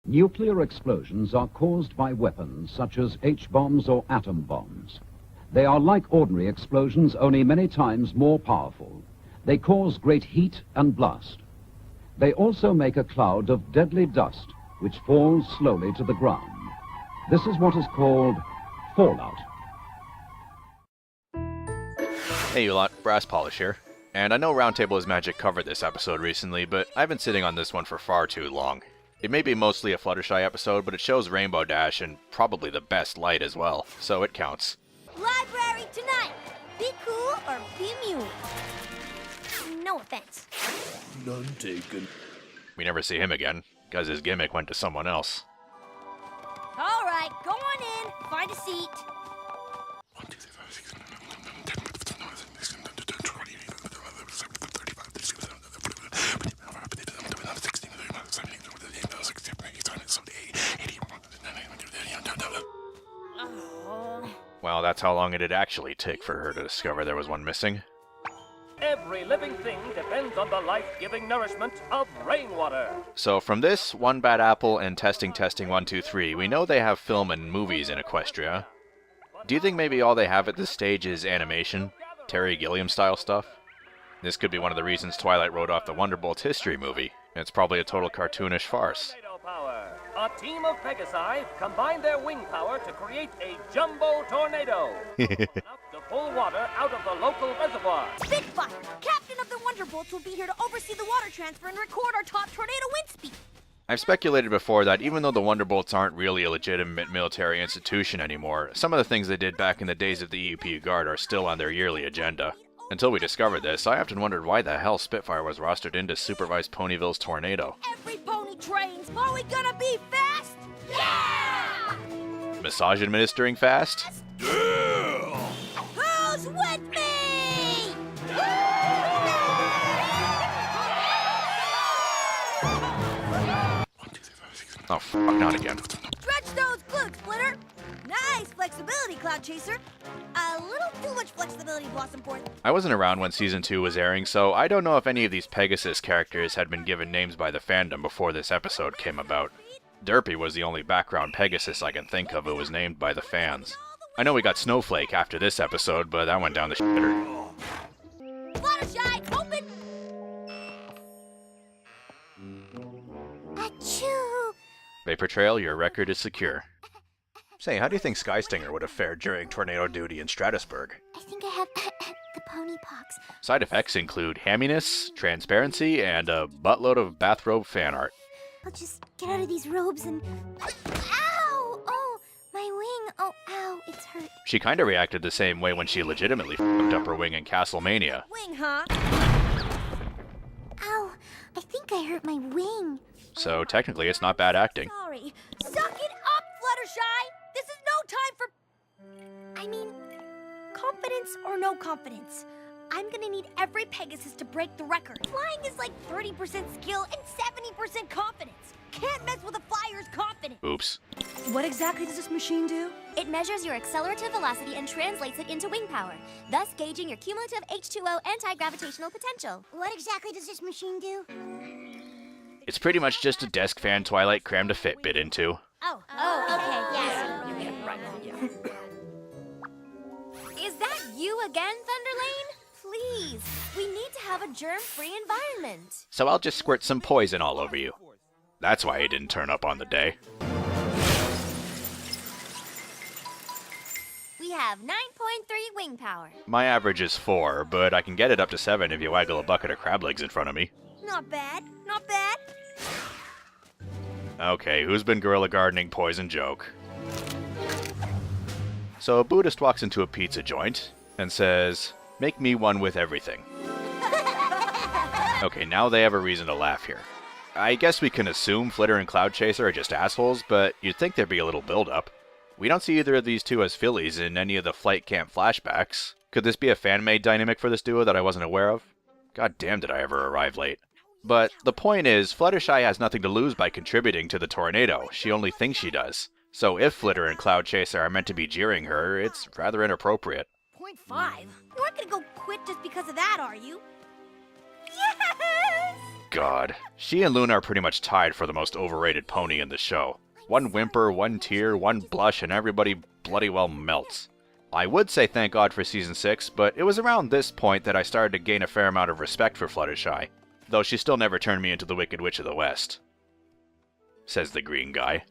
Nuclear explosions are caused by weapons such as H-bombs or atom bombs. They are like ordinary explosions, only many times more powerful. They cause great heat and blast. They also make a cloud of deadly dust, which falls slowly to the ground. This is what is called fallout. Hey you lot, Brass Polish here. And I know Roundtable has Magic covered this episode recently, but I've been sitting on this one for far too long. It may be mostly a Fluttershy episode, but it shows Rainbow Dash in probably the best light as well, so it counts. Library tonight! Be cool or be mute. No offense. None taken. We never see him again, because his gimmick went to someone else. All right, go on in. Find a seat. 1, 2, 3, 4, 5, 6, 7, 8, 9, 10, 11, 12, Well, that's how long it'd actually take for her to discover there was one missing. Every living thing depends on the life-giving nourishment of rainwater. So from this, One Bad Apple and Testing 1, 2, 3, we know they have film and movies in Equestria. Do you think maybe all they have at this stage is animation? Terry Gilliam style stuff? This could be one of the reasons Twilight wrote off the Wonderbolt history movie. It's probably a total cartoonish farce. Tornado power. A team of Pegasi combined their wing power to create a jumbo tornado. Enough to pull water out of the local reservoir. Spitfire, captain of the Wonderbolts, will be here to oversee the water transfer and record our top tornado wind speed. I've speculated before that even though the Wonderbolts aren't really a legitimate military institution anymore, some of the things they did back in the days of the EP Guard are still on their yearly agenda. Until we discovered this, I often wondered why the hell Spitfire was rostered in to supervise Ponyville's tornado. Every pony trains. Are we gonna be fast? Yeah! Massage administering fast? Who's with me? Oh, fuck, not again. Stretch those glutes, Splitter. Nice flexibility, Cloud Chaser. A little too much flexibility, Blossomforth. I wasn't around when Season 2 was airing, so I don't know if any of these Pegasus characters had been given names by the fandom before this episode came about. Derpy was the only background Pegasus I can think of who was named by the fans. I know we got Snowflake after this episode, but that went down the shitter. Fluttershy, open! Achoo! Vapor Trail, your record is secure. Say, how do you think Sky Stinger would have fared during tornado duty in Stratusburg? I think I have the pony pox. Side effects include hamminess, transparency, and a buttload of bathrobe fan art. I'll just get out of these robes and... Ow! Oh, my wing. Oh, ow, it's hurt. She kinda reacted the same way when she legitimately f***ed up her wing in Castlemania. Wing, huh? Ow, I think I hurt my wing. So technically it's not bad acting. Sorry. Suck it up, Fluttershy! This is no time for... I mean, confidence or no confidence. I'm gonna need every Pegasus to break the record. Flying is like 30% skill and 70% confidence. Can't mess with a flyer's confidence. Oops. What exactly does this machine do? It measures your accelerative velocity and translates it into wing power, thus gauging your cumulative H2O anti-gravitational potential. What exactly does this machine do? It's pretty much just a desk fan Twilight crammed a Fitbit into. Oh, okay, yes. Is that you again, Thunderlane? Please, we need to have a germ-free environment. So I'll just squirt some poison all over you. That's why he didn't turn up on the day. We have 9.3 wing power. My average is 4, but I can get it up to 7 if you waggle a bucket of crab legs in front of me. Not bad, not bad. Okay, who's been gorilla gardening poison joke? So a Buddhist walks into a pizza joint and says, "Make me one with everything." Okay, now they have a reason to laugh here. I guess we can assume Flitter and Cloud Chaser are just assholes, but you'd think there'd be a little build-up. We don't see either of these two as fillies in any of the flight camp flashbacks. Could this be a fan-made dynamic for this duo that I wasn't aware of? God damn, did I ever arrive late. But the point is, Fluttershy has nothing to lose by contributing to the tornado. She only thinks she does. So if Flitter and Cloud Chaser are meant to be jeering her, it's rather inappropriate. 0.5? You aren't gonna go quit just because of that, are you? Yes! God. She and Luna are pretty much tied for the most overrated pony in the show. One whimper, one tear, one blush, and everybody bloody well melts. I would say thank God for Season 6, but it was around this point that I started to gain a fair amount of respect for Fluttershy, though she still never turned me into the Wicked Witch of the West. Says the green guy.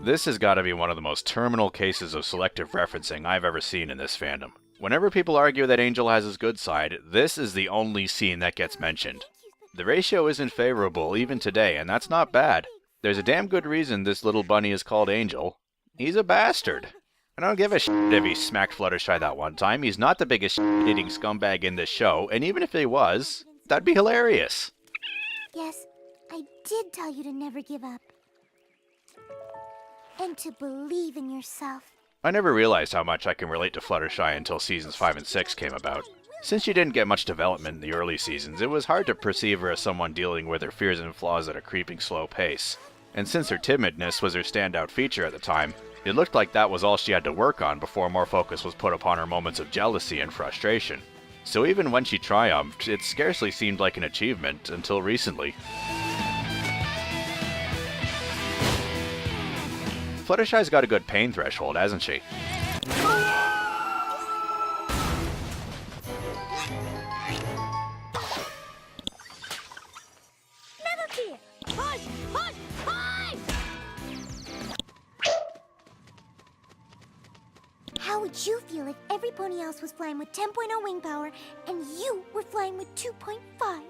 This has got to be one of the most terminal cases of selective referencing I've ever seen in this fandom. Whenever people argue that Angel has his good side, this is the only scene that gets mentioned. The ratio isn't favorable even today, and that's not bad. There's a damn good reason this little bunny is called Angel. He's a bastard. I don't give a shit if he smacked Fluttershy that one time. He's not the biggest shit-eating scumbag in this show, and even if he was, that'd be hilarious. Yes, I did tell you to never give up. And to believe in yourself. I never realized how much I can relate to Fluttershy until Seasons 5 and 6 came about. Since she didn't get much development in the early seasons, it was hard to perceive her as someone dealing with her fears and flaws at a creeping slow pace. And since her timidness was her standout feature at the time, it looked like that was all she had to work on before more focus was put upon her moments of jealousy and frustration. So even when she triumphed, it scarcely seemed like an achievement until recently. Fluttershy's got a good pain threshold, hasn't she? How would you feel if every pony else was flying with 10.0 wing power and you were flying with 2.5?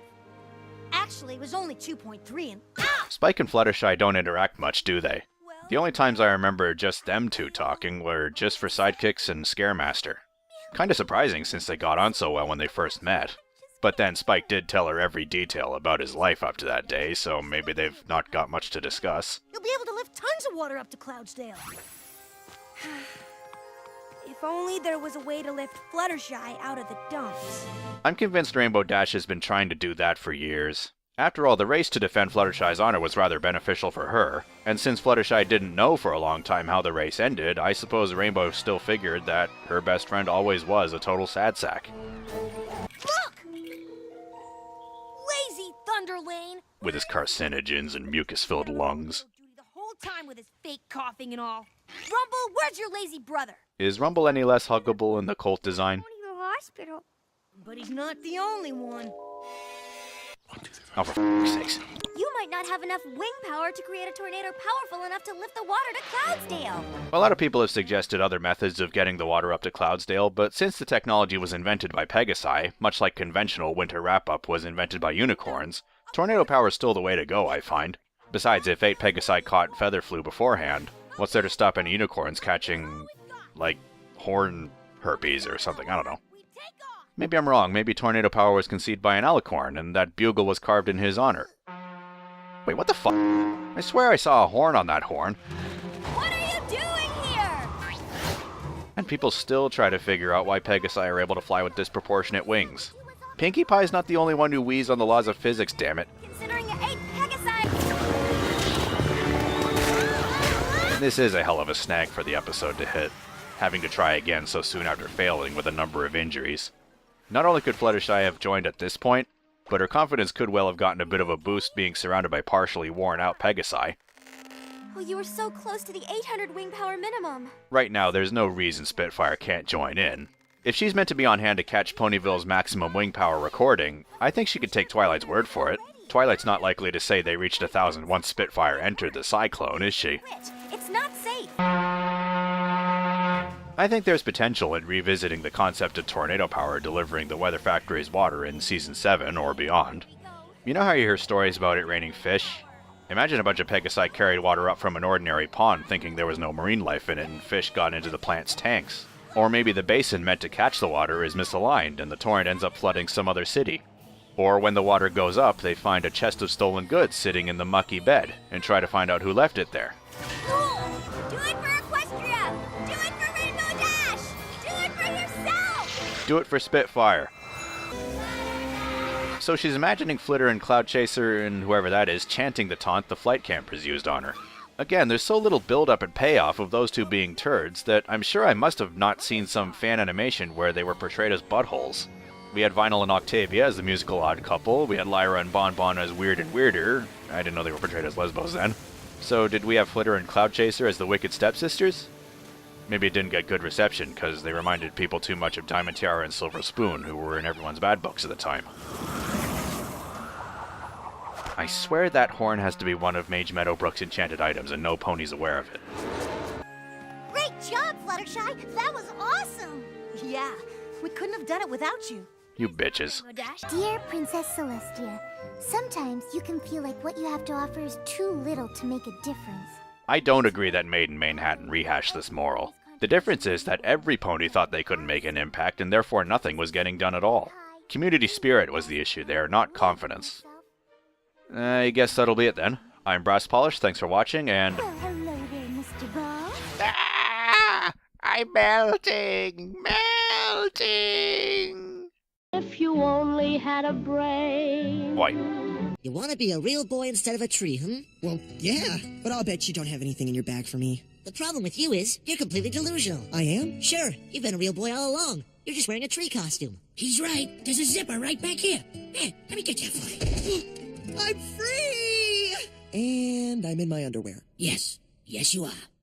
Actually, it was only 2.3 and... Spike and Fluttershy don't interact much, do they? The only times I remember just them two talking were just for sidekicks and Scaremaster. Kinda surprising since they got on so well when they first met. But then Spike did tell her every detail about his life up to that day, so maybe they've not got much to discuss. You'll be able to lift tons of water up to Cloudsdale. If only there was a way to lift Fluttershy out of the dumps. I'm convinced Rainbow Dash has been trying to do that for years. After all, the race to defend Fluttershy's honor was rather beneficial for her, and since Fluttershy didn't know for a long time how the race ended, I suppose Rainbow still figured that her best friend always was a total sad sack. Look! Lazy Thunderlane! With his carcinogens and mucus-filled lungs. The whole time with his fake coughing and all. Rumble, where's your lazy brother? Is Rumble any less huggable in the Colt design? Going to the hospital. But he's not the only one. Oh, for f***'s sakes. You might not have enough wing power to create a tornado powerful enough to lift the water to Cloudsdale. A lot of people have suggested other methods of getting the water up to Cloudsdale, but since the technology was invented by Pegasi, much like conventional winter wrap-up was invented by unicorns, tornado power is still the way to go, I find. Besides, if 8 Pegasi caught Featherflu beforehand, what's there to stop any unicorns catching, like, horn herpes or something? I don't know. Maybe I'm wrong. Maybe tornado power was conceived by an alicorn, and that bugle was carved in his honor. Wait, what the fuck? I swear I saw a horn on that horn. What are you doing here? And people still try to figure out why Pegasi are able to fly with disproportionate wings. Pinkie Pie's not the only one who wheezes on the laws of physics, damn it. Considering 8 Pegasi... This is a hell of a snag for the episode to hit, having to try again so soon after failing with a number of injuries. Not only could Fluttershy have joined at this point, but her confidence could well have gotten a bit of a boost being surrounded by partially worn-out Pegasi. Oh, you were so close to the 800 wing power minimum. Right now, there's no reason Spitfire can't join in. If she's meant to be on hand to catch Ponyville's maximum wing power recording, I think she could take Twilight's word for it. Twilight's not likely to say they reached 1,000 once Spitfire entered the Cyclone, is she? It's not safe. I think there's potential in revisiting the concept of tornado power delivering the Weather Factory's water in Season 7 or beyond. You know how you hear stories about it raining fish? Imagine a bunch of Pegasi carried water up from an ordinary pond thinking there was no marine life in it and fish got into the plant's tanks. Or maybe the basin meant to catch the water is misaligned and the torrent ends up flooding some other city. Or when the water goes up, they find a chest of stolen goods sitting in the mucky bed and try to find out who left it there. Cool! Do it for Equestria! Do it for Rainbow Dash! Do it for yourself! Do it for Spitfire. So she's imagining Flitter and Cloud Chaser and whoever that is chanting the taunt the flight campers used on her. Again, there's so little build-up and payoff of those two being turds that I'm sure I must have not seen some fan animation where they were portrayed as buttholes. We had Vinyl and Octavia as the musical odd couple. We had Lyra and Bon Bon as Weird and Weirder. I didn't know they were portrayed as lesbos then. So did we have Flitter and Cloud Chaser as the Wicked Stepsisters? Maybe it didn't get good reception because they reminded people too much of Diamond Tiara and Silver Spoon, who were in everyone's bad books at the time. I swear that horn has to be one of Mage Meadowbrook's enchanted items, and no pony's aware of it. Great job, Fluttershy! That was awesome! Yeah, we couldn't have done it without you. You bitches. Dear Princess Celestia, sometimes you can feel like what you have to offer is too little to make a difference. I don't agree that Maiden Manhattan rehashed this moral. The difference is that every pony thought they couldn't make an impact, and therefore nothing was getting done at all. Community spirit was the issue there, not confidence. I guess that'll be it then. I'm Brass Polish, thanks for watching, and... Well, hello there, Mr. Ball. Ah! I'm melting! Melting! If you only had a brain. Why? You want to be a real boy instead of a tree, Well, yeah, but I'll bet you don't have anything in your bag for me. The problem with you is, you're completely delusional. I am? Sure, you've been a real boy all along. You're just wearing a tree costume. He's right. There's a zipper right back here. Here, let me get that for you. I'm free! And I'm in my underwear. Yes, yes you are.